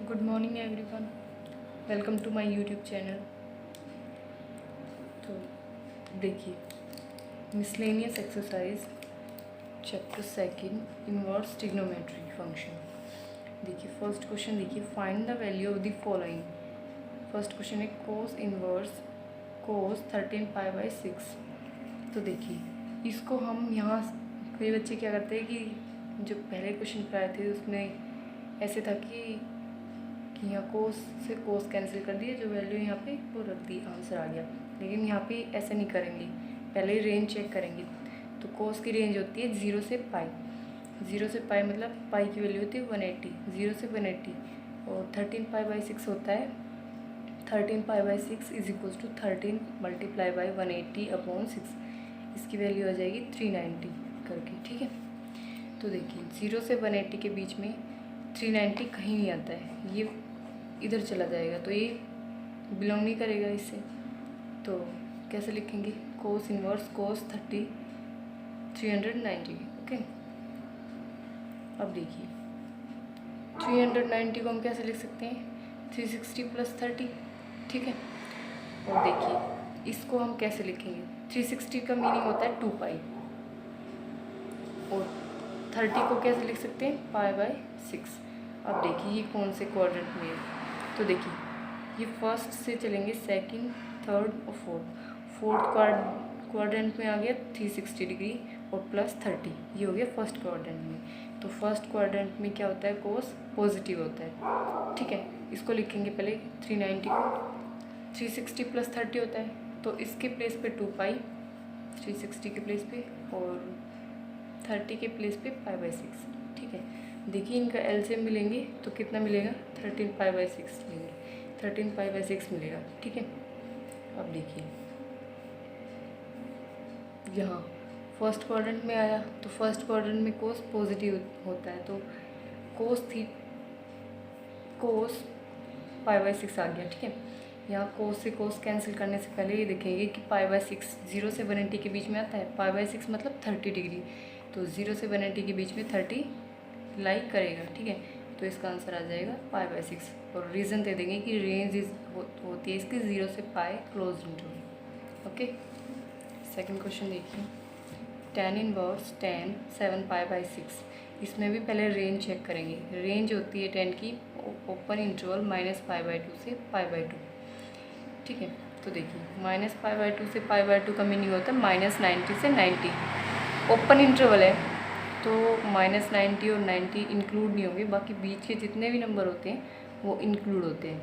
Good morning everyone, welcome to my YouTube channel. तो देखिए, miscellaneous exercise chapter second, inverse trigonometry function. देखिए first question, देखिए find the value of the following. First question है cos inverse कोस 13π/6। तो देखिए इसको हम यहाँ, कई बच्चे क्या करते हैं कि जो पहले क्वेश्चन पर आए थे उसमें ऐसे था कि यहाँ कोस से कोस कैंसिल कर दिए, जो वैल्यू यहाँ पे वो रख दी, आंसर आ गया। लेकिन यहाँ पे ऐसे नहीं करेंगे, पहले रेंज चेक करेंगे। तो कोस की रेंज होती है 0 से पाई। 0 से पाई मतलब पाई की वैल्यू होती है 180, 0 से 180। और 13π/6 होता है 13π/6 is equals to 13 multiply by 180/6। इसकी वैल्यू आ जाएगी 390 करके, ठीक है। तो देखिए 0 से 180 के बीच में 390 कहीं नहीं आता है, ये इधर चला जाएगा, तो ये बिलोंग नहीं करेगा इससे। तो कैसे लिखेंगे, कोस इनवर्स कोस 390। ओके, अब देखिए 390 को हम कैसे लिख सकते हैं, 360 + 30, ठीक है। और देखिए इसको हम कैसे लिखेंगे, 360 का मीनिंग होता है 2π, और 30 को कैसे लिख सकते हैं, π/6। अब देखिए ये कौन से क्वाड्रेंट में है, तो देखिए ये फर्स्ट से चलेंगे, सेकंड, थर्ड और फोर्थ क्वाड्रेंट में आ गया 360 डिग्री और +30, ये हो गया फर्स्ट क्वाड्रेंट में। तो फर्स्ट क्वाड्रेंट में क्या होता है, कोस पॉजिटिव होता है, ठीक है। इसको लिखेंगे पहले 390 को, 360 + 30 होता है, तो इसके प्लेस पे 2π, 360 के प्लेस पे, और 30 के प्लेस पे π/6, ठीक है। देखिए इनका एलसीएम मिलेंगे तो कितना मिलेगा, 13π/6 मिलेगा, 13π/6 मिलेगा, ठीक है। अब देखिए यहाँ फर्स्ट क्वाड्रेंट में आया, तो फर्स्ट क्वाड्रेंट में कोस पॉजिटिव होता है, तो कोस π/6 आ गया, ठीक है। यहाँ कोस से कोस कैंसिल करने से पहले ये देखेंगे कि π/6 0 से 180 के बीच में आता है, π/6 मतलब 30 डिग्री, तो 0 से 180 के बीच में 30 लाई करेगा, ठीक है। तो इसका आंसर आ जाएगा π/6, और रीज़न दे देंगे कि रेंज होती है इसकी 0 से pi close interval. Okay, second question देखिए, tan इनवर्स tan 7π/6। इसमें भी पहले रेंज चेक करेंगे। रेंज होती है tan की ओपन इंटरवल -π/2 से π/2, ठीक है। तो देखिए -π/2 से π/2 का मीनिंग होता है -90 से 90। ओपन इंटरवल है तो -90 और 90 इंक्लूड नहीं होंगे, बाकी बीच के जितने भी नंबर होते हैं वो इंक्लूड होते हैं।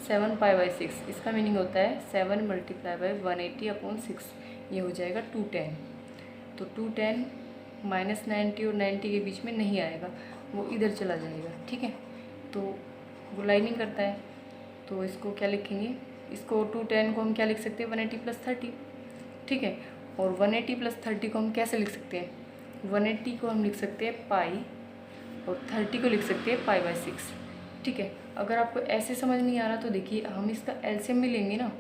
7π/6 इसका मीनिंग होता है 7 मल्टीप्लाई बाई 180/6, ये हो जाएगा 210। तो 210 -90 और 90 के बीच में नहीं आएगा, वो इधर चला जाएगा, ठीक है। तो वो लाइनिंग करता है, तो इसको क्या लिखेंगे, इसको 210 को हम क्या लिख सकते हैं, 180 + 30, ठीक है। और 180 + 30 को हम कैसे लिख सकते हैं, 180 को हम लिख सकते हैं पाई, और 30 को लिख सकते हैं π/6, ठीक है। अगर आपको ऐसे समझ नहीं आ रहा तो देखिए हम इसका एलसीएम भी लेंगे ना,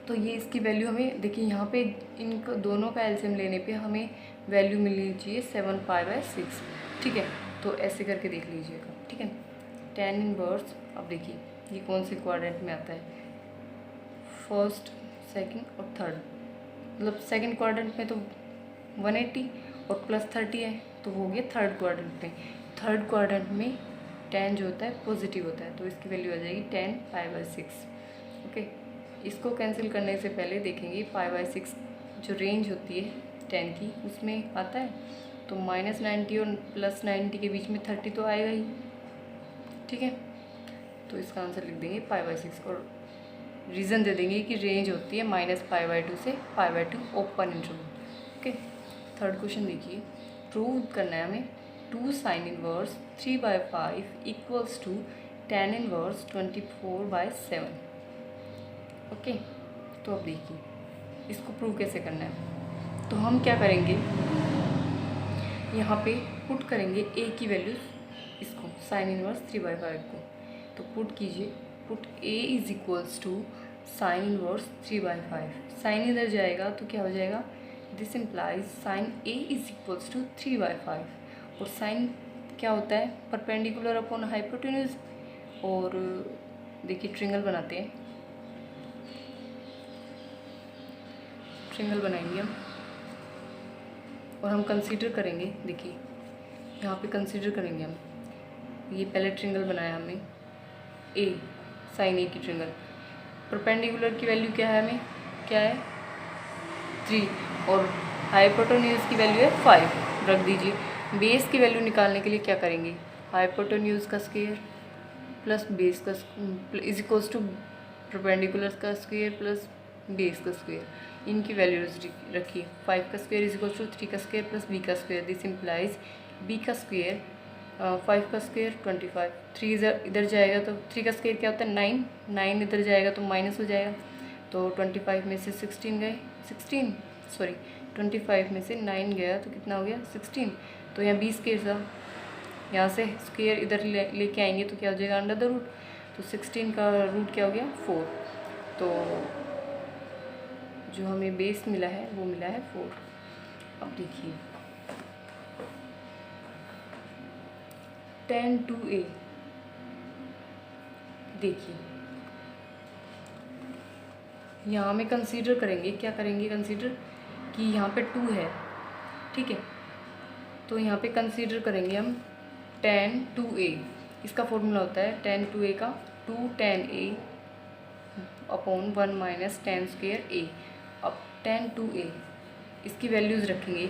तो ये इसकी वैल्यू हमें, देखिए यहाँ पे इनको दोनों का एलसीएम लेने पे हमें वैल्यू मिलनी चाहिए 7π/6, ठीक है। तो ऐसे करके देख लीजिएगा, ठीक है। tan इनवर्स, अब देखिए ये कौन से क्वाड्रेंट में आता है, फर्स्ट, सेकंड और थर्ड, मतलब सेकंड क्वाड्रेंट में तो 180 और +30 है, तो हो गया थर्ड क्वाड्रेंट में। थर्ड क्वाड्रेंट में tan जो होता है पॉजिटिव होता है, तो इसकी वैल्यू आ जाएगी 10π/6। ओके, इसको कैंसिल करने से पहले देखेंगे π/6 जो रेंज होती है tan की उसमें आता है, तो -90 और +90 के बीच में 30 तो आएगा ही, ठीक है। तो इसका आंसर लिख देंगे π/6, और रीज़न दे देंगे कि रेंज होती है -π/2 से π/2 open interval. Okay, third question देखिए, प्रूव करना है हमें 2 sin inverse 3/5 equals to tan inverse 24/7। ओके, तो अब देखिए इसको प्रूव कैसे करना है। तो हम क्या करेंगे, यहाँ पे पुट करेंगे a की वैल्यू, इसको sin इनवर्स 3/5 को, तो पुट कीजिए, put a is equals to sin inverse 3/5। Sine इधर जाएगा तो क्या हो जाएगा, this implies sin a is equals to 3/5, और साइन क्या होता है, परपेंडिकुलर अपॉन हाइपोटेन्यूज, और देखिए ट्रिंगल बनाते हैं, ट्रिंगल बनाएंगे हम और हम कंसीडर करेंगे। देखिए यहाँ पे कंसीडर करेंगे हम, ये पहले ट्रिंगल बनाया हमने ए, साइन ए की ट्रिंगल। परपेंडिकुलर की वैल्यू क्या है, हमें क्या है 3 और हाइपोटेन्यूज की वैल्यू है 5 रख दीजिए। बेस की वैल्यू निकालने के लिए क्या करेंगे, हाइपोटेन्यूज का स्क्वायर प्लस बेस का इज इक्वल्स टू परपेंडिकुलर का स्क्वायर प्लस बेस का स्क्वायर, इनकी वैल्यूज रखिए। 5 का स्क्वायर इज इक्वल्स टू 3 का स्क्वायर प्लस बी का स्क्वायर, दिस इम्प्लाइज बी का स्क्वायर 5 का स्क्वायर 25, 3 इधर जाएगा तो 3 का स्क्वायर क्या होता है 9, 9 इधर जाएगा तो माइनस हो जाएगा, तो 25 में से 16 गए, 25 में से 9 गया तो कितना हो गया 16। तो यहाँ 20 स्क्वायर था, यहाँ से स्क्वायर इधर लेके आएंगे तो क्या हो जाएगा अंडर द रूट, तो 16 का रूट क्या हो गया 4। तो जो हमें बेस मिला है वो मिला है 4। अब देखिए tan 2a, देखिए यहाँ में कंसीडर करेंगे, क्या करेंगे कंसीडर कि यहाँ पे 2 है, ठीक है, तो यहाँ पे कंसीडर करेंगे हम tan 2a, इसका फॉर्मूला होता है tan 2a का 2 tan a upon 1 minus tan square a। अब tan 2a इसकी वैल्यूज़ रखेंगे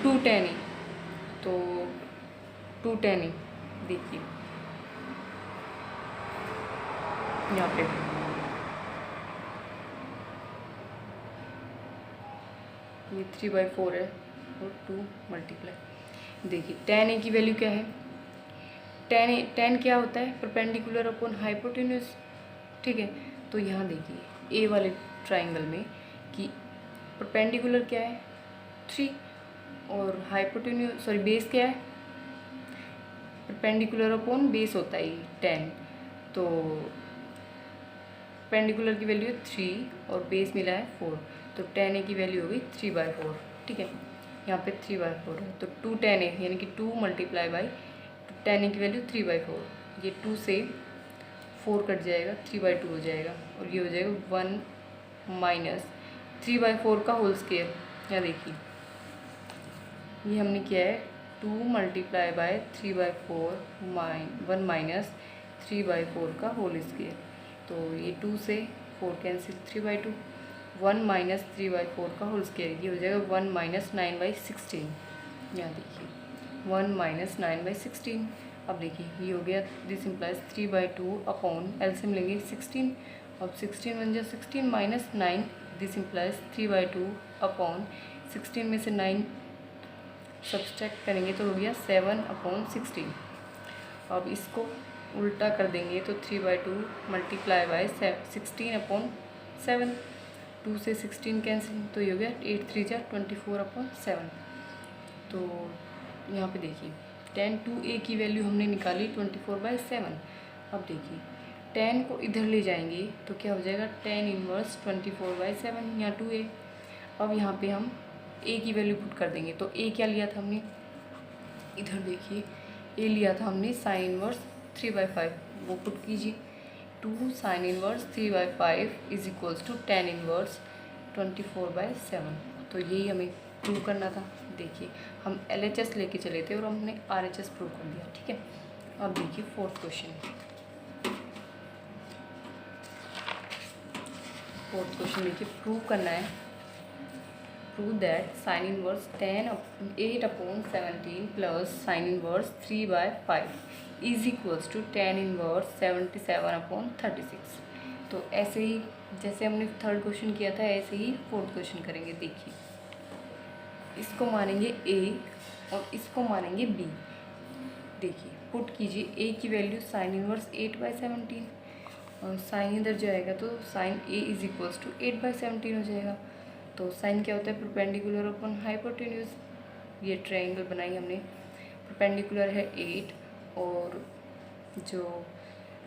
2 tan a, तो 2 tan a देखिए यहाँ पे ये 3/4 है और 2 मल्टीप्लाई। देखिए tan a की वैल्यू क्या है, tan क्या होता है परपेंडिकुलर अपॉन हाइपोटेन्यूज, ठीक है। तो यहाँ देखिए a वाले ट्राइंगल में कि परपेंडिकुलर क्या है 3 और हाइपोटेन्यूज बेस क्या है, परपेंडिकुलर अपॉन बेस होता है 10, तो परपेंडिकुलर की वैल्यू है 3 और बेस मिला है 4, तो tan a की वैल्यू हो गई 3/4, ठीक है। यहाँ पे 3/4 है तो 2 tan a यानी कि 2 मल्टीप्लाई बाई tan a की वैल्यू 3/4, ये 2 से 4 कट जाएगा 3/2 हो जाएगा और ये हो जाएगा 1 माइनस 3/4 का होल स्क्वायर। यहाँ देखिए ये हमने किया है 2 मल्टीप्लाई बाय 3/4 1 माइनस 3/4 का होल स्क्वायर, तो ये 2 से 4 कैंसिल 3/2, 1 माइनस 3/4 का होल स्क्वायर, ये हो जाएगा 1 माइनस 9/16। यहाँ देखिए 1 माइनस 9/16। अब देखिए ये हो गया, दिस इम्प्लाइज 3/2 अपॉन एलसीएम लेंगे 16, अब 16 बन जाए 16 माइनस 9, दिस इम्प्लाइज 3/2 अपॉन 16 में से 9 सब्सट्रैक्ट करेंगे तो हो गया 7/16। अब इसको उल्टा कर देंगे तो 3/2 मल्टीप्लाई बाय 16/7, 2 से 16 कैंसिल तो ये हो गया 8 3 जा 24/7। तो यहाँ पे देखिए tan 2a की वैल्यू हमने निकाली 24/7। अब देखिए tan को इधर ले जाएंगे तो क्या हो जाएगा tan इनवर्स 24/7 यहाँ 2a। अब यहाँ पे हम a की वैल्यू पुट कर देंगे, तो a क्या लिया था हमने, इधर देखिए a लिया था हमने साइन इनवर्स 3/5, वो पुट कीजिए 2 sine inverse 3/5 is equals to tan inverse 24/7। तो यही हमें प्रूव करना था। देखिए हम LHS लेके चले थे और हमने RHS प्रूव कर दिया, ठीक है। अब देखिए फोर्थ क्वेश्चन देखिए प्रूव करना है, prove that sine inverse 8/17 plus sine inverse 3/5 is equals to tan inverse 77/36। तो ऐसे ही जैसे हमने थर्ड क्वेश्चन किया था ऐसे ही फोर्थ क्वेश्चन करेंगे। देखिए इसको मानेंगे a और इसको मानेंगे b। देखिए पुट कीजिए a की वैल्यू साइन इनवर्स 8/17 और साइन इधर जाएगा तो sine a is equals to 8/17 हो जाएगा। तो साइन क्या होता है परपेंडिकुलर अपॉन हाइपोटेन्यूज। ये ट्रायंगल बनाई हमने, परपेंडिकुलर है 8 और जो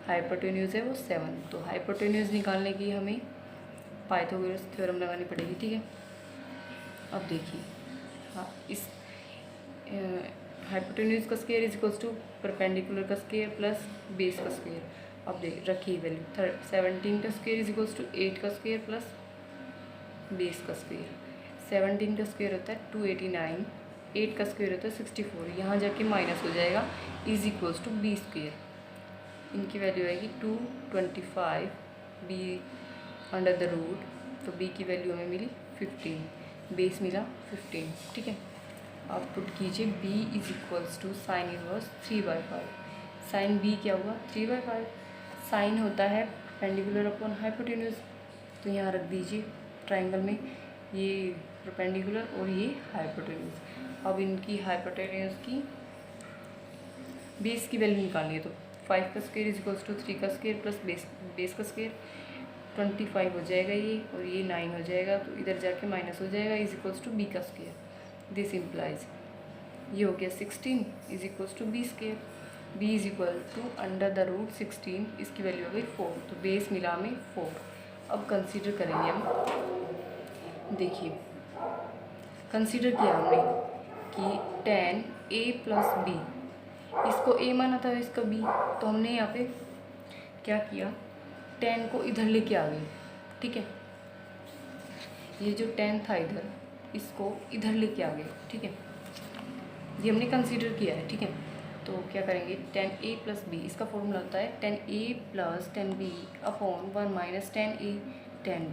हाइपोटेन्यूज है वो 7। तो हाइपोटेन्यूज निकालने की हमें पाइथागोरस थ्योरम लगानी पड़ेगी, ठीक है। अब देखिए हाँ इस हाइपोटेन्यूज का square is equals to perpendicular का स्क्वायर प्लस बेस का स्क्वायर। अब रखिए वैल्यू 17 का स्क्वायर इज इक्वल्स टू 8 का स्क्वायर प्लस बेस का स्क्वायर। 17 का स्क्वायर होता है 289, 8 का स्क्वायर होता है 64, यहाँ जाके माइनस हो जाएगा, is equals to B square. इनकी वैल्यू आएगी 225, बी अंडर द रूट, तो बी की वैल्यू हमें मिली 15, बेस मिला 15। ठीक है, आप पुट कीजिए b is equals to sine inverse 3/5। Sine b क्या हुआ 3/5। साइन होता है परपेंडिकुलर अपॉन हाइपोटेन्यूज, तो यहाँ रख दीजिए ट्राइंगल में, ये परपेंडिकुलर और ये हाइपोटेन्यूज। अब इनकी हाइपोटेन्यूज की बेस की वैल्यू निकालनी है, तो 5 का स्क्वायर इज इक्वल्स टू 3 का स्क्वायर प्लस बेस का स्क्वायर 25 हो जाएगा ये, और ये 9 हो जाएगा, तो इधर जाके माइनस हो जाएगा, इज इक्वल्स टू बी का स्क्वायर। दिस इम्प्लाइज ये हो गया 16 is equals to B square. B is equal to under the root 16, इसकी वैल्यू हो गई 4, तो बेस मिला हमें 4। अब कंसीडर करेंगे हम, देखिए कंसीडर किया हमने कि tan a प्लस बी, इसको a माना था इसका b, तो हमने यहाँ पे क्या किया, tan को इधर लेके आ गए। ठीक है, ये जो tan था इधर, इसको इधर लेके आ गए। ठीक है, ये हमने कंसीडर किया है। ठीक है, तो क्या करेंगे, tan a प्लस बी, इसका फॉर्मूला होता है tan a plus tan b upon 1 minus tan a tan b।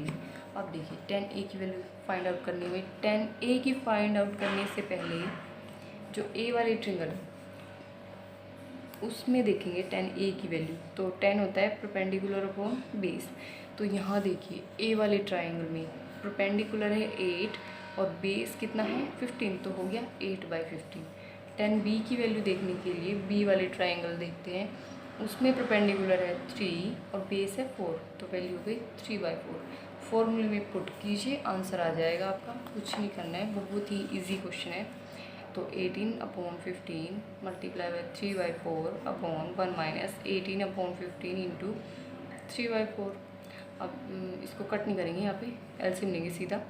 अब देखिए tan a की वैल्यू फाइंड आउट करनी हुई, tan a की फाइंड आउट करने से पहले जो a वाले ट्रिंगल उसमें देखेंगे tan a की वैल्यू, तो tan होता है परपेंडिकुलर अपॉन बेस। तो यहाँ देखिए a वाले ट्राइंगल में परपेंडिकुलर है 8 और बेस कितना है 15, तो हो गया 8/15। tan b की वैल्यू देखने के लिए b वाले ट्राइंगल देखते हैं, उसमें परपेंडिकुलर है 3 और बेस है 4, तो वैल्यू हो गई 3/4। फॉर्मूले में पुट कीजिए, आंसर आ जाएगा आपका, कुछ नहीं करना है, बहुत ही इजी क्वेश्चन है। तो 18/15 multiply by 3/4 upon 1 minus 18/15 into 3/4। अब इसको कट नहीं करेंगे, यहाँ पे एलसीएम लेंगे सीधा।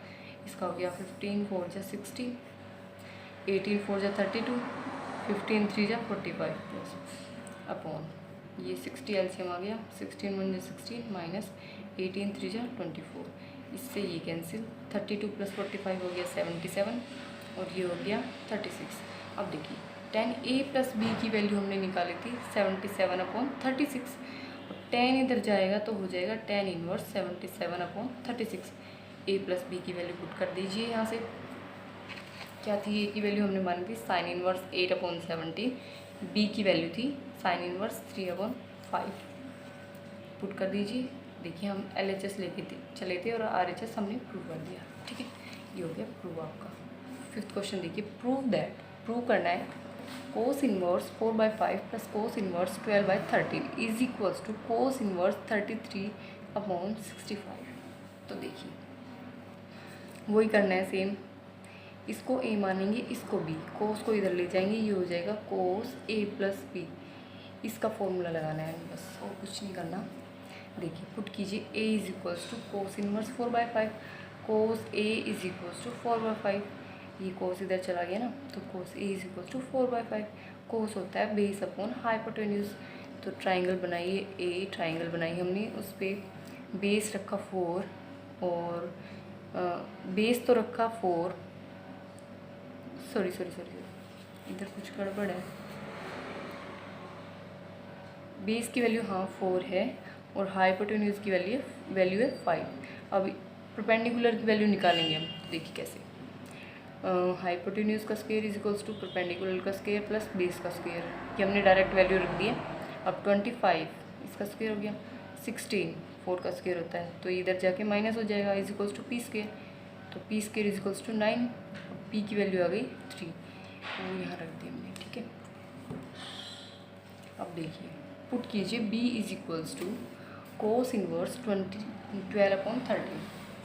इसका हो गया 15 4 जा 60, 18 4 जा 32, 15 3 जा 45 प्लस अपॉन ये 60 एलसीएम आ गया, 16 1 जा 16 माइनस 18 3 जा 24, इससे ये कैंसिल, 32 प्लस 45 हो गया 77 और ये हो गया 36। अब देखिए tan a प्लस बी की वैल्यू हमने निकाली थी 77/36, अब tan इधर जाएगा तो हो जाएगा tan inverse 77/36। a plus b की वैल्यू पुट कर दीजिए, यहाँ से क्या थी a की वैल्यू हमने मानी थी साइन इनवर्स 8/17, b की वैल्यू थी साइन इनवर्स 3/5, पुट कर दीजिए। देखिए हम LHS लेके चले थे और RHS हमने प्रूव कर दिया। ठीक है, ये हो गया प्रूव आपका। 5th क्वेश्चन देखिए, प्रूव दैट, प्रूव करना है cos inverse 4/5 plus cos inverse 12/13 is equals to cos inverse 33/65। तो देखिए वही करना है सेम, इसको a मानेंगे, इसको b, कोस को इधर ले जाएंगे, ये हो जाएगा कोस a प्लस बी, इसका फॉर्मूला लगाना है बस, और कुछ नहीं करना। देखिए पुट कीजिए a is equals to cos inverse 4/5, cos a is equals to 4/5, ये कोस इधर चला गया ना, तो cos a is equals to 4/5। Cos होता है बेस अपॉन हाइपोटेन्यूज, तो ट्राइंगल बनाइए, a ट्राइंगल बनाई हमने, उस पर बेस रखा 4 और बेस तो रखा 4, सॉरी इधर कुछ गड़बड़ है, बेस की वैल्यू हाँ 4 है और हाइपोटेन्यूज की वैल्यू है 5। अब परपेंडिकुलर की वैल्यू निकालेंगे हम, देखिए कैसे, हाइपोटेन्यूज का square is equals to perpendicular का स्क्वायर प्लस बेस का स्क्वायर, ये हमने डायरेक्ट वैल्यू रख दी है। अब 25 इसका स्क्वायर हो गया, 16 4 का स्क्वायर होता है, तो इधर जाके माइनस हो जाएगा, is equals to P square, तो P square is equals to 9, P की वैल्यू आ गई 3, वो यहाँ रख दी हमने। ठीक है, अब देखिए पुट कीजिए b is equals to cos inverse 12/13,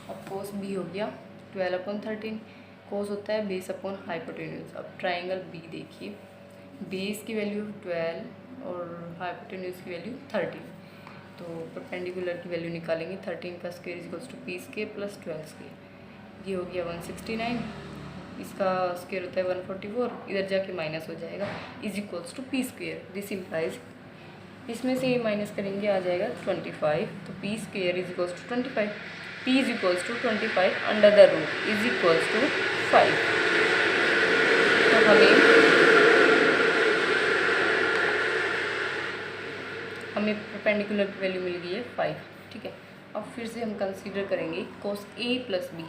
अब कोस b हो गया 12/13, कोस होता है बेस अपॉन हाइपोटेन्यूज। अब ट्राइंगल b देखिए, बेस की वैल्यू 12 और हाइपोटेन्यूज की वैल्यू 13, तो परपेंडिकुलर की वैल्यू निकालेंगे, 13 का square is equals to P square plus 12 square, ये हो गया 169, इसका स्क्वायर होता है 144, इधर जाके माइनस हो जाएगा, is equals to P square. This implies, इसमें से ये माइनस करेंगे आ जाएगा 25, तो P square is equals to 25, p is equals to 25 under the root is equals to 5। तो हमें परपेंडिकुलर की वैल्यू मिल गई है 5, ठीक है। अब फिर से हम कंसीडर करेंगे कोस ए प्लस बी।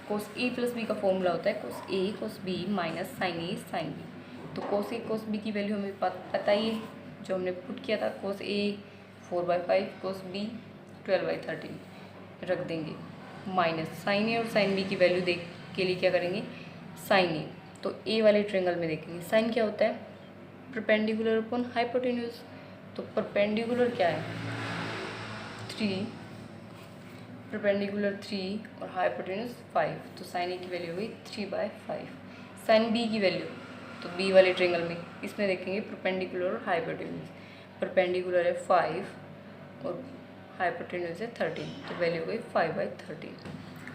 कोस ए प्लस बी का फॉर्मूला होता है कोस ए कोस बी माइनस साइन ए साइन बी। तो कोस ए कोस बी की वैल्यू हमें पता ही है, जो हमने पुट किया था, कोस ए 4/5, कोस बी 12/13 रख देंगे, माइनस साइन ए और साइन बी की वैल्यू देख के लिए क्या करेंगे, साइन ए। तो ए वाले ट्रायंगल में देखेंगे साइन क्या होता है, परपेंडिकुलर अपॉन हाइपोटेन्यूज। तो परपेंडिकुलर क्या है 3, परपेंडिकुलर 3 और हाइपोटेन्यूज 5, तो साइन ए की वैल्यू हो गई 3/5। साइन बी की वैल्यू, तो बी वाले ट्रायंगल में इसमें देखेंगे परपेंडिकुलर और हाइपोटेन्यूज, परपेंडिकुलर है 5 और हाइपोटेन्यूज है 13, तो वैल्यू हो गई 5/13।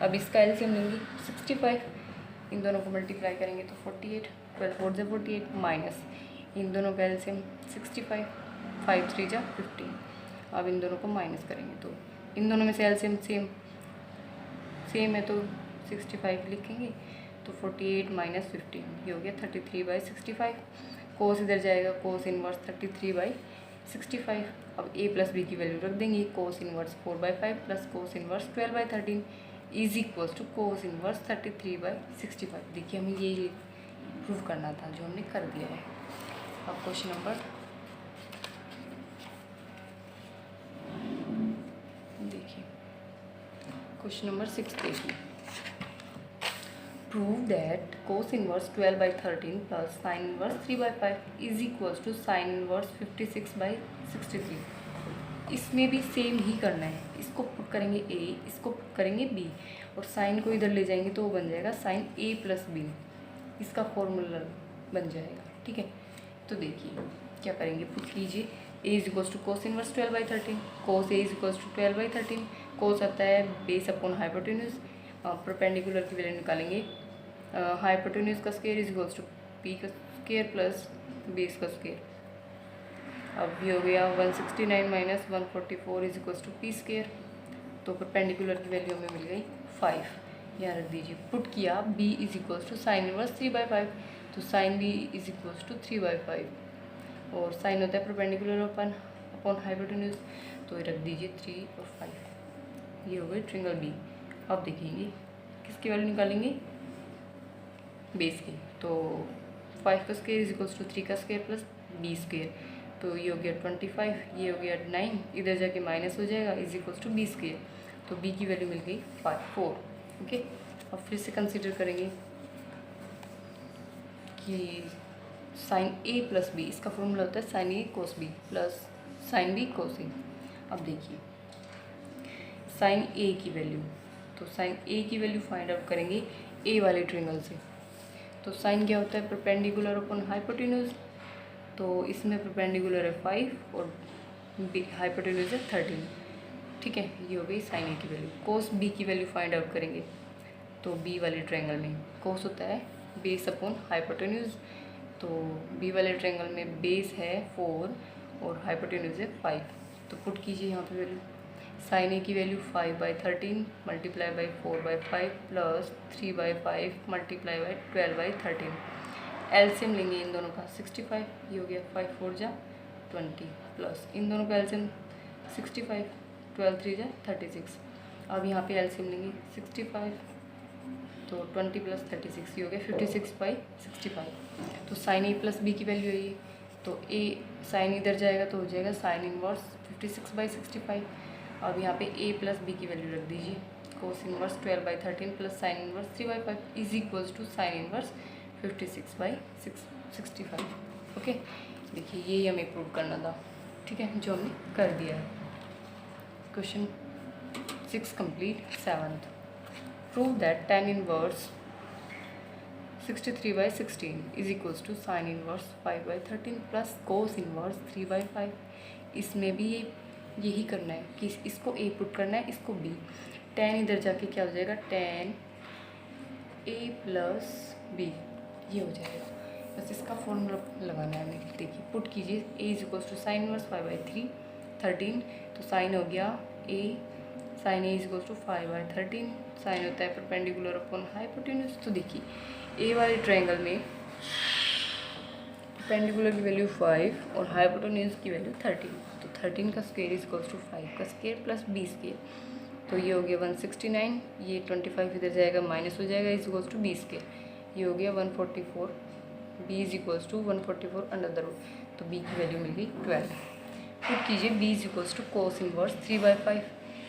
अब इसका एलसीएम लेंगे 65, इन दोनों को मल्टीप्लाई करेंगे तो 48, 12 4 से 48 माइनस इन दोनों का एलसीएम 65, 5 3 जा 15। अब इन दोनों को माइनस करेंगे तो इन दोनों में से एलसीएम सेम है, तो 65 लिखेंगे, तो 48 माइनस 15 ये हो गया 33/65। कोस इधर जाएगा, कोस इनवर्स 33/65। अब ए प्लस बी की वैल्यू रख देंगे, cos inverse 4/5 plus cos inverse 12/13 is equals to cos inverse 33/65। देखिए हमें ये प्रूव करना था, जो हमने कर दिया है। अब क्वेश्चन नंबर देखिए, क्वेश्चन नंबर 6 देखिए, prove that cos inverse 12/13 plus sine inverse 3/5 is equals to sine inverse 56/63। इसमें भी सेम ही करना है, इसको पुट करेंगे ए, इसको पुट करेंगे बी, और साइन को इधर ले जाएंगे तो वो बन जाएगा साइन ए प्लस बी, इसका फॉर्मूला बन जाएगा, ठीक है। तो देखिए क्या करेंगे, पुट कीजिए, A is equals to cos inverse 12/13, cos A is equals to 12/13, cos आता है बेस अपॉन हाइपोटेन्यूज, परपेंडिकुलर की वैल्यू निकालेंगे, हाइपोटेन्यूज का square is equals to P का स्क्वायर प्लस बेस का स्क्वायर। अब ये हो गया 169 minus 144 is equals to P square. तो परपेंडिकुलर की वैल्यू हमें मिल गई 5, यहाँ रख दीजिए। पुट किया b is equals to sine inverse 3/5, तो sine b is equals to 3/5, और साइन होता है परपेंडिकुलर अपॉन हाइपोटेन्यूज, तो ये रख दीजिए 3 और 5, ये हो गई ट्रायंगल बी। अब देखेंगे किसकी वैल्यू निकालेंगे, बेस की, तो 5 का स्क्वायर इज इक्वल्स टू 3 का स्क्वायर प्लस बी स्क्वायर, तो ये हो गया 25, ये हो गया 9, इधर जाके माइनस हो जाएगा, is equals to B square, तो बी की वैल्यू मिल गई 4। ओके, अब फिर से कंसीडर करेंगे कि साइन ए प्लस बी, इसका फॉर्मूला होता है sine A cos B plus sine B cos A. अब देखिए साइन ए की वैल्यू, तो साइन ए की वैल्यू फाइंड आउट करेंगे ए वाले ट्रायंगल से। तो साइन क्या होता है, परपेंडिकुलर अपॉन हाइपोटेन्यूज, तो इसमें परपेंडिकुलर है 5 और हाइपोटेन्यूज है 13, ठीक है। ये हो गई साइन ए की वैल्यू। कोस बी की वैल्यू फाइंड आउट करेंगे, तो बी वाले ट्रायंगल में कोस होता है बेस अपॉन हाइपोटेन्यूज, तो बी वाले ट्रायंगल में बेस है 4 और हाइपोटेन्यूज है 5, तो पुट कीजिए यहाँ पे वैल्यू। साइन ए की value 5/13 multiply by 4/5 plus 3/5 multiply by 12/13। LCM लेंगे इन दोनों का 65, ये हो गया 5 4 जा 20 प्लस इन दोनों का एलसीएम 65, 12 3 जा 36। अब यहाँ पे एलसीएम लेंगे 65, तो 20 प्लस 36 ये हो गया 56/65। तो साइन ए प्लस बी की वैल्यू है ये, तो ए साइन इधर जाएगा तो हो जाएगा साइन इनवर्स 56/65। अब यहाँ पे ए प्लस बी की वैल्यू रख दीजिए, cos inverse 12/13 plus sine inverse 3/5 is equals to sine inverse 56/65। Okay, देखिए यही हमें प्रूव करना था, ठीक है, जो हमने कर दिया है। Question 6 complete. 7th, prove that tan inverse 63/16 is equals to sine inverse 5/13 plus cos inverse 3/5। इसमें भी यही करना है कि इसको ए पुट करना है, इसको बी। tan इधर जाके क्या हो जाएगा, tan a प्लस बी, ये हो जाएगा। बस इसका फॉर्मूला लगाना है हमें। देखिए पुट कीजिए A is equals to sine inverse 5/3 13, तो साइन हो गया A, sine A is equals to 5/13, sine होता है परपेंडिकुलर अपॉन हाइपोटेन्यूज। तो देखिए ए वाले ट्रायंगल में परपेंडिकुलर की वैल्यू 5 और हाइपोटेन्यूज की वैल्यू 13, तो 13 का स्क्वायर इज इक्वल्स टू 5 का स्क्वायर प्लस बी स्क्वायर, तो ये हो गया 169, ये 25 इधर जाएगा माइनस हो जाएगा, is equals to B square, ये हो गया 144, b is equals to 144 under the root, तो बी की वैल्यू मिल गई 12। पुट कीजिए b is equals to cos inverse 3/5,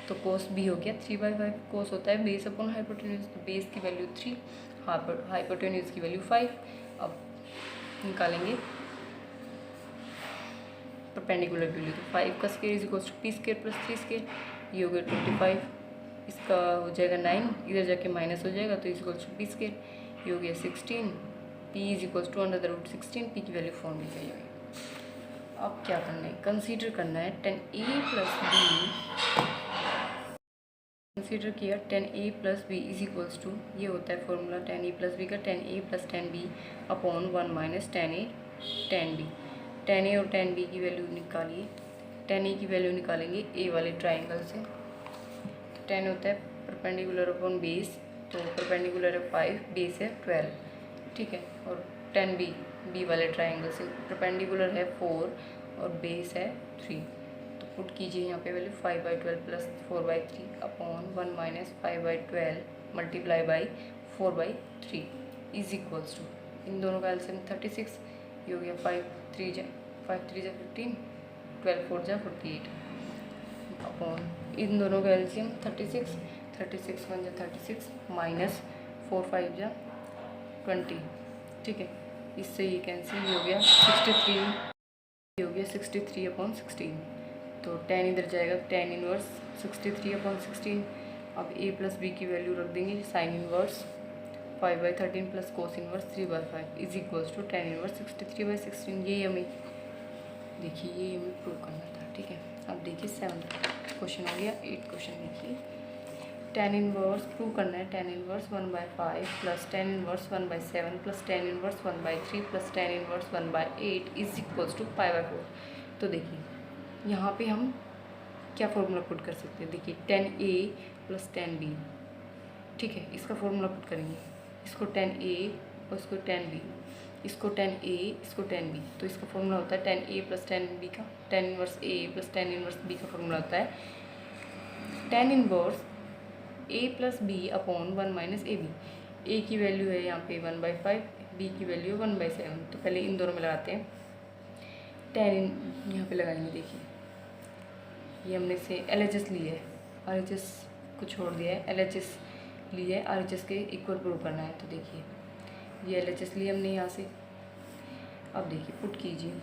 तो कोस बी हो गया 3/5, कोस होता है बेस अपॉन हाइपोटेन्यूज, तो बेस की वैल्यू 3, हाइपोटेन्यूज की वैल्यू 5। अब निकालेंगे परपेंडिकुलर वैल्यू, तो 5 का square is equals to P square plus 3 square, ये हो गया 25, इसका हो जाएगा 9, इधर जाके माइनस हो जाएगा, तो is equals to P square, ये हो गया 16, p is equals to under the root 16, p की वैल्यू 4 मिल गई हमें। अब क्या करना है, कंसीडर करना है 10a प्लस बी, कंसीडर किया 10a plus b is equals to, ये होता है फॉर्मूला 10a प्लस बी का, 10a plus 10b upon 1 minus 10a 10b, 10a और 10b की वैल्यू निकालिए, 10a की वैल्यू निकालेंगे a वाले ट्राइंगल से, 10 होता है परपेंडिकुलर अपॉन बेस, तो परपेंडिकुलर है 5, बेस है 12, ठीक है, और 10b बी वाले ट्राइंगल से परपेंडिकुलर है 4 और बेस है 3, तो पुट कीजिए यहाँ पे value 5/12 plus 4/3 upon 1 minus 5/12 multiply by 4/3 is equals to, इन दोनों का एलसीएम 36, ये हो गया 5 3 जा 15, 12 4 जा 48 अपॉन इन दोनों का एलसीएम 36, 36 1 जा 36 माइनस 4 5 जा 20, ठीक है, इससे ये कैंसिल, ये हो गया 63, ये हो गया 63 अपॉन 16, तो 10 इधर जाएगा, 10 इनवर्स 63 अपॉन 16। अब a प्लस बी की वैल्यू रख देंगे, sine inverse 5/13 plus cos inverse 3/5 is equals to 10 inverse 63/16, ये हमें देखिए, ये हमें प्रूव करना था, ठीक है। अब देखिए 7th क्वेश्चन हो गया। 8th क्वेश्चन देखिए, tan इनवर्स प्रूव करना है, tan inverse 1/5 plus tan inverse 1/7 plus tan inverse 1/3 plus tan inverse 1/8 is equals to π/4। तो देखिए यहाँ पे हम क्या फॉर्मूला पुट कर सकते हैं, देखिए tan a plus tan b, ठीक है, इसका फॉर्मूला पुट करेंगे, इसको tan a और इसको tan b, इसको tan a इसको tan b, तो इसका फॉर्मूला होता है tan a plus tan b का, tan inverse a plus tan inverse b का फॉर्मूला होता है tan inverse a plus B upon 1 minus A B, A की वैल्यू है यहाँ पे 1/5, बी की वैल्यू 1/7, तो पहले इन दोनों में लगाते हैं, tan यहाँ पे लगाएंगे, देखिए ये हमने से LHS ली है, RHS को छोड़ दिया है, LHS ली है, RHS के इक्वल प्रूव करना है, तो देखिए ये LHS ली हमने यहाँ से। अब देखिए पुट कीजिए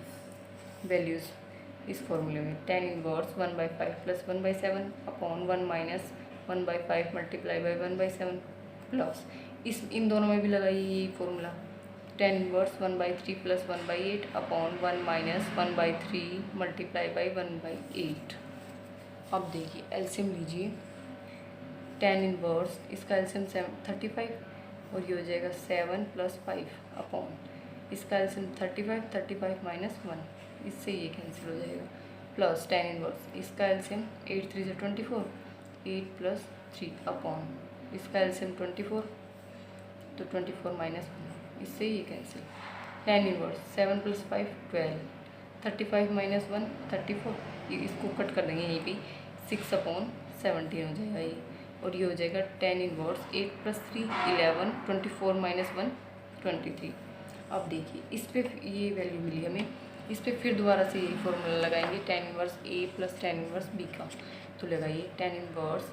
वैल्यूज़ इस फॉर्मूले में, tan inverse 1/5 plus 1/7 upon 1 minus 1/5 multiply by 1/7 plus इन दोनों में भी लगाइए ये formula, tan inverse 1/3 plus 1/8 upon 1 minus 1/3 multiply by 1/8। अब देखिए एलसीएम लीजिए, tan इनवर्स इसका एलसीएम 35 और ये हो जाएगा 7 + 5 अपॉन इसका एलसीएम 35 माइनस 1, इससे ये कैंसिल हो जाएगा, प्लस tan इनवर्स इसका एलसीएम 8 3 = 24, 8 + 3 अपॉन इसका एलसीएम 24, तो 24 माइनस 1, इससे ये कैंसिल, tan इनवर्स 7 + 5 12, 35 माइनस 1 34, इसको कट कर देंगे यहीं पे, 6/17 हो जाएगा ये, और ये हो जाएगा tan इनवर्स 8 + 3 11, 24 माइनस 1 23। अब देखिए इस पर ये वैल्यू मिली हमें, इस पर फिर दोबारा से यही फॉर्मूला लगाएंगे tan inverse a plus tan inverse b का, तो लगाइए tan inverse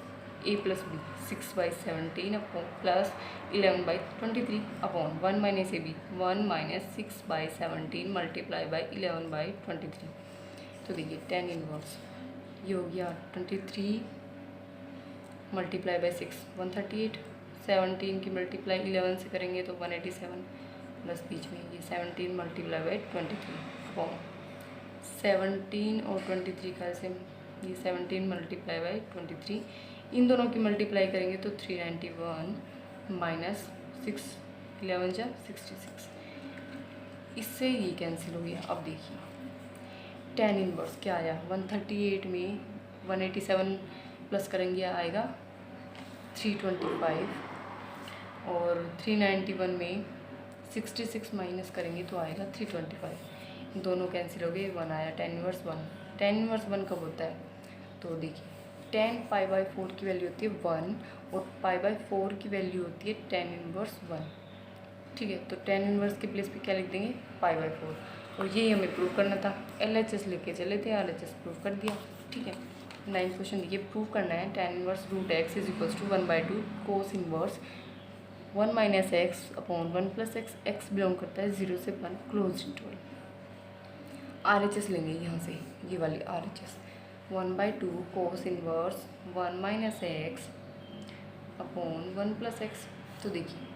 a plus b 6/17 upon plus 11/23 upon 1 minus A b 1 minus 6/17 multiply by 11/23। तो देखिए tan इनवर्स ये हो गया 23 मल्टीप्लाई बाई 6 138, 17 की मल्टीप्लाई 11 से करेंगे तो 187 प्लस बीच में ये 17 मल्टीप्लाई बाई 23 फॉर्म 17 और 23 का ऐसे ये 17 मल्टीप्लाई बाई 23, इन दोनों की मल्टीप्लाई करेंगे तो 391 माइनस 6 11 जा 66, इससे ये कैंसिल हो गया। अब देखिए टेन इनवर्स क्या आया, 138 में 187 प्लस करेंगे आएगा 325, और 391 में 66 माइनस करेंगे तो आएगा 325। दोनों कैंसिल हो गए, 1 आया, टेन इनवर्स 1। टेन इनवर्स 1 कब होता है, तो देखिए 10 π/4 की वैल्यू होती है 1, और π/4 की वैल्यू होती है टेन इनवर्स 1। ठीक है, तो टेन इनवर्स के प्लेस पे क्या लिख देंगे, π/4, और यही हमें प्रूव करना था। LHS लेके चले थे, LHS प्रूव कर दिया। ठीक है, 9th क्वेश्चन देखिए, प्रूव करना है tan inverse root x is equals to 1/2 cos inverse 1 minus x upon 1 plus x. X belong करता है 0 से 1 क्लोज इंटरवल। RHS लेंगे यहाँ से, ये वाली RHS 1/2 cos inverse 1 minus x upon 1 plus x. तो देखिए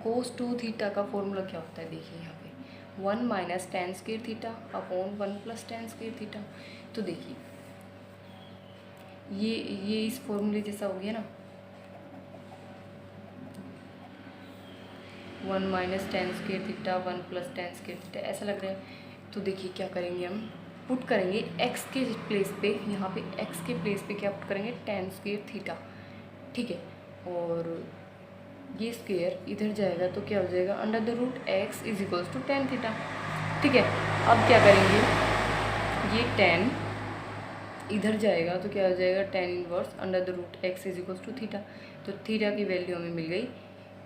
कोस 2 थीटा का फॉर्मूला क्या होता है, देखिए यहाँ पे 1 minus ten square theta upon 1 plus ten square theta. तो देखिए ये इस फॉर्मूले जैसा हो गया ना, 1 minus ten square theta 1 plus ten square theta, ऐसा लग रहा है। तो देखिए क्या करेंगे, हम पुट करेंगे x के प्लेस पे, यहाँ पे x के प्लेस पे क्या पुट करेंगे, टेन स्क्वायर थीटा। ठीक है, और ये स्क्वायर इधर जाएगा तो क्या हो जाएगा, under the root x is equals to tan theta. ठीक है, अब क्या करेंगे, ये टेन इधर जाएगा तो क्या हो जाएगा, tan inverse under the root x is equals to theta. तो थीटा की वैल्यू हमें मिल गई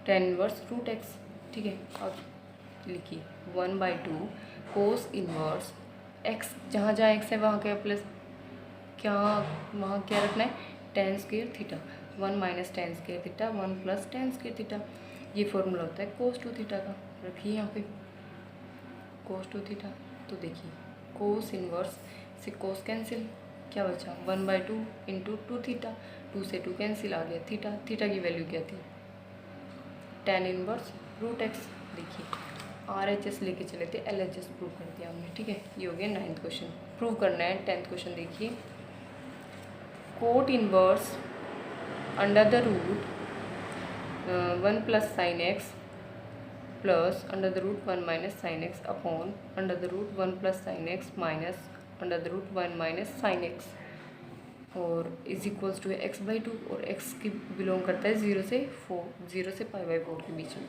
टेन इनवर्स रूट x। ठीक है, अब लिखिए 1/2 कोस इनवर्स x, जहाँ जहाँ x है वहाँ क्या प्लस, क्या वहाँ क्या रखना है, ten square theta. 1 minus ten square theta 1 plus ten square theta, ये फॉर्मूला होता है कोस 2 थीटा का। रखिए यहाँ पे कोस 2 थीटा। तो देखिए कोस इनवर्स से कोस कैंसिल, क्या बचा 1/2 इंटू 2 थीटा, 2 से 2 कैंसिल, आ गया थीटा। थीटा की वैल्यू क्या थी, टेन इनवर्स रूट एक्स। देखिए RHS लेके चले थे, LHS प्रूव कर दिया हमने। ठीक है, ये हो गया 9th क्वेश्चन। प्रूव करना है 10th क्वेश्चन। देखिए cot inverse under the root 1 plus sine x plus under the root 1 minus sine x upon under the root 1 plus sine x minus under the root 1 minus sine x, और is equals to x/2, और x की belong करता है 0 से π/4 के बीच में,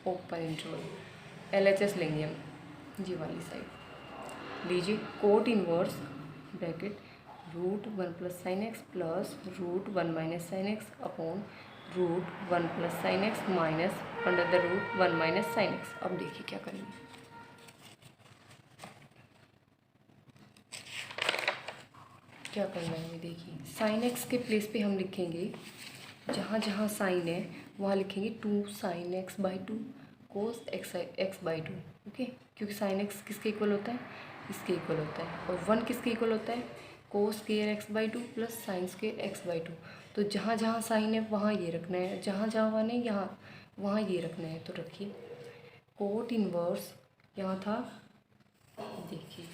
open interval. LHS लेंगे हम, ये वाली साइड लीजिए, cot inverse bracket root 1 plus sine x plus root 1 minus sine x upon root 1 plus sine x minus under the root 1 minus sine x. अब देखिए क्या करेंगे, क्या करना है हमें, देखिए साइन एक्स के प्लेस पे हम लिखेंगे, जहाँ जहाँ साइन है वहाँ लिखेंगे 2 sin x/2 cos x/2। Okay, क्योंकि साइन एक्स किसके इक्वल होता है, इसके इक्वल होता है, और 1 किसके इक्वल होता है, कोस square x/2 plus sine square x/2। तो जहाँ जहाँ साइन है वहाँ ये रखना है, जहाँ जहाँ वन है यहाँ वहाँ ये रखना है। तो रखिए कोट इनवर्स, यहाँ था देखिए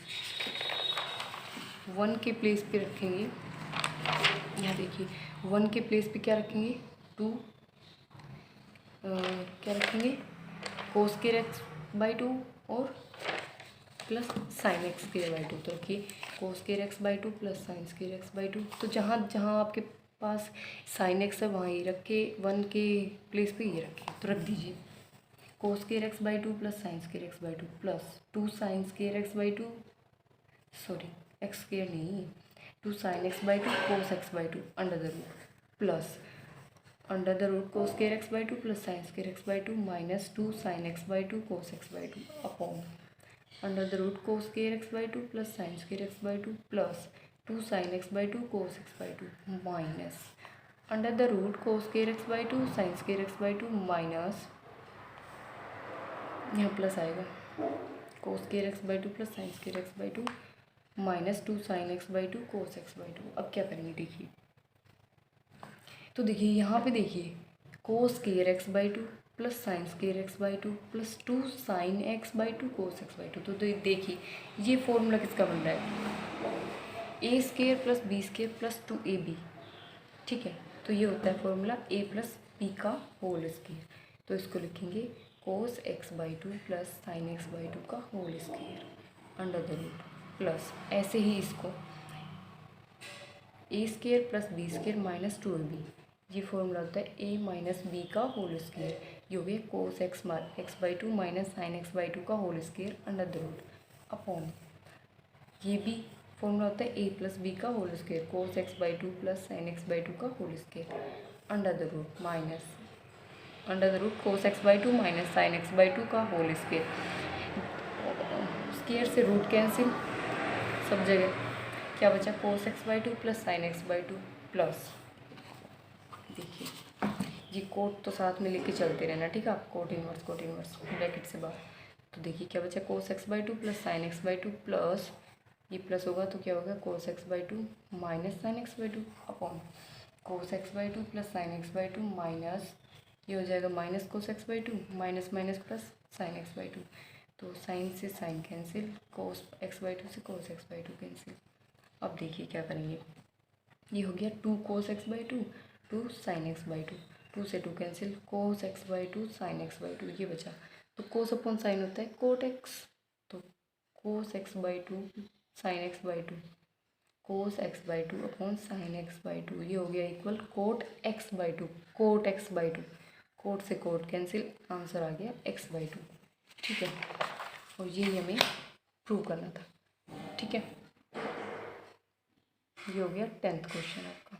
1 के प्लेस पे रखेंगे, यहाँ देखिए 1 के प्लेस पे क्या रखेंगे, 2 क्या रखेंगे, कोस स्क्वायर x/2 और प्लस साइन x/2। तो रखिए cos square x/2 plus sine square x/2। तो जहाँ जहाँ आपके पास साइन x है वहाँ ये रख के 1 के प्लेस पे ये रखिए, तो रख दीजिए cos square x/2 plus sine square x/2 plus 2 sine square x/2, sorry x square नहीं, 2 sin x/2 cos x/2 under the root plus under the root cos square x/2 plus sine square x/2 minus 2 sin x/2 cos x/2 upon under the root cos square x/2 plus sine square x/2 plus 2 sin x/2 cos x/2 minus under the root cos square x/2 sign square x/2 minus, यहाँ plus आएगा कोस square x/2 plus sine square x/2 minus 2 sin x/2 cos x/2। अब क्या करेंगे, देखिए तो देखिए यहाँ पे देखिए कोस square x/2 plus sine square x/2 plus 2 sin x/2 cos x/2। तो देखिए ये फॉर्मूला किसका बन रहा है, a square plus b square plus 2ab। ठीक है, तो ये होता है फॉर्मूला a प्लस b का होल स्क्वायर। तो इसको लिखेंगे cos x by two plus sine x by two का whole square under the root plus ऐसे ही इसको A square plus B square minus 2ab, ये फॉर्मूला होता है ए माइनस बी का होल स्क्वायर, ये हो गया cos x by two minus sine x by two का whole square under the root upon ये भी फॉर्मूला होता है ए प्लस बी का whole square cos x by two plus sine x by two का whole square under the root minus under the root cos x by two minus sine x by two का whole square, square से root cancel, सब जगह क्या बचा cos x by two plus sine x by two plus, देखिए ये coat तो साथ में लेके चलते रहना, ठीक है आप कोट इनवर्स ब्रैकेट से बाहर, तो देखिए क्या बचा cos x by two plus sine x by two plus ये प्लस होगा तो क्या होगा cos x by two minus sine x by two upon cos x by two plus sine x by two minus ये हो जाएगा minus cos x by two minus minus plus sine x by two, तो sine से sine cancel, cos x by two से cos x by two cancel. अब देखिए क्या करेंगे, ये हो गया two cos x by two sine x by two से two cancel, cos x by two sine x by two ये बचा, तो कोस अपॉन साइन होता है कोट एक्स, तो cos x by two sine x by two cos x by two upon sine x by two ये हो गया equal cot x by two, cot x by two, cot से cot cancel, answer आ गया x by to, ठीक है। और ये हमें प्रूव करना था, ठीक है। ये हो गया 10th क्वेश्चन आपका।